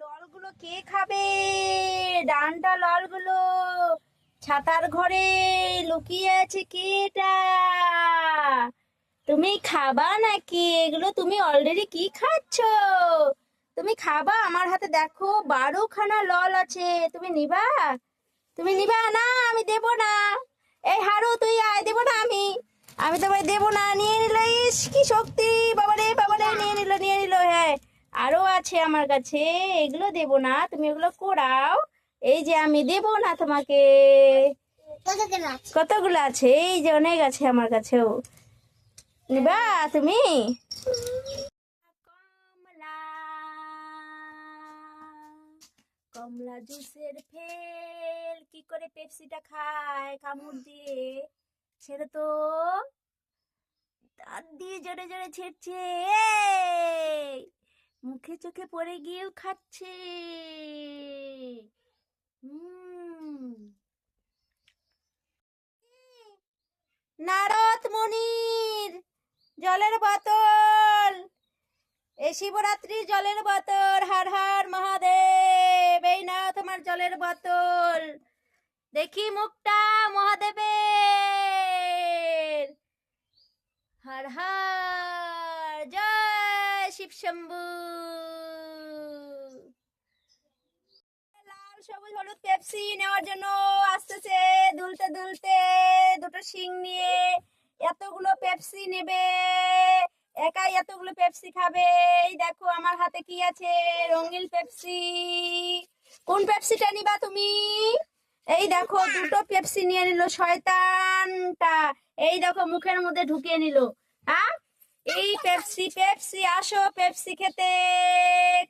ললগুলো কে খাবে? ডানটা ললগুলো ছাতার ঘরে লুকিয়ে আছে, কে এটা? তুমি খাবা নাকি এগুলো? তুমি অলরেডি কি খাচ্ছ? তুমি খাবা? আমার হাতে দেখো 12খানা লল আছে, তুমি নিবা? তুমি নিবা না? আমি দেব না। এই হারু তুই আয়, দেব না আমি। আমি তোমায় দেব না। নিয়ে নিল, ইস কি শক্তি! বাবারে বাবারে, নিয়ে নিল। হ্যাঁ, আরো আছে আমার কাছে, এগুলো দেব না, তুমি এগুলো কোরাও। এই যে আমি দেব না তোমাকে। কতগুলো আছে? এই যে অনেক আছে আমার কাছেও। নিবা তুমি? কমলা, কমলা জুসের ফেল কি করে পেপসিটা খায় কামড় দিয়ে? সেটা তো দাঁত দিয়ে জোরে জোরে ছিঁড়ছে। এই, মুখে চোখে পড়ে গিয়েও খাচ্ছে। নারদ মুনির জলের বোতল, এই শিবরাত্রি জলের বোতল। হর হর মহাদেব, এই নাও তোমার জলের বোতল। দেখি মুখটা মহাদেবের। হর হর, জয় শিব শম্ভু। লাল সবুজ হলুদ পেপসি নেওয়ার জন্য আসতেছে দুলতে দুলতে, দুটো শিং নিয়ে। এতগুলো পেপসি নেবে, একাই এতগুলো পেপসি খাবে? এই দেখো আমার হাতে কি আছে, রঙিন পেপসি। কোন পেপসিটা নিবা তুমি? এই দেখো দুটো পেপসি নিয়ে নিল শয়তানটা। এই দেখো মুখের মধ্যে ঢুকিয়ে নিল। হ্যাঁ, এই পেপসি পেপসি, আসো পেপসি খেতে।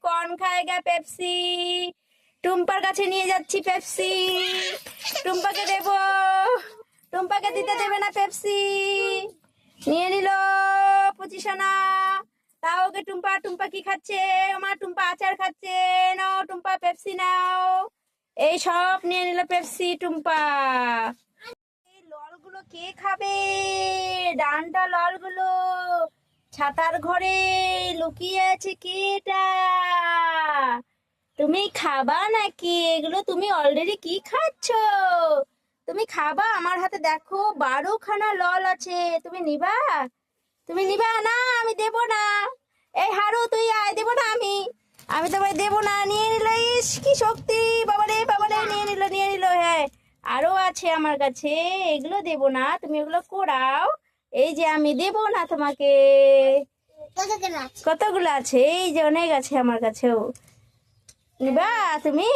কোন খায়গা পেপসি? টুম্পার কাছে নিয়ে যাচ্ছি পেপসি। টুম্পাকে দেব, টুম্পাকে দিতে দেবে না পেপসি। নিয়ে নিল 25 আনা। তাও ওকে টুম্পা, টুম্পা কি খাচ্ছে? আমার টুম্পা আচার খাচ্ছে। নাও টুম্পা পেপসি নাও। এই সব নিয়ে নিল পেপসি টুম্পা। এই ললগুলো কে খাবে? ডানটা ললগুলো ছাতার ঘরে লুকিয়ে আছে, কে এটা? তুমি খাবা নাকি এগুলো? তুমি অলরেডি কি খাচ্ছ? তুমি খাবা? আমার হাতে দেখো 12খানা লল আছে, তুমি নিবা? তুমি নিবা না? আমি দেব না। এই হারু তুই আয়, দেব না আমি। আমি তোমায় দেব না। নিয়ে নিল, ইস কি শক্তি! বাবারে বাবারে, নিয়ে নিল। হ্যাঁ, আরো আছে আমার কাছে, এগুলো দেব না, তুমি এগুলো কোরাও। এই যে আমি দেব না তোমাকে। কতগুলো আছে? এই যে অনেক আছে আমার কাছেও। নিবা তুমি?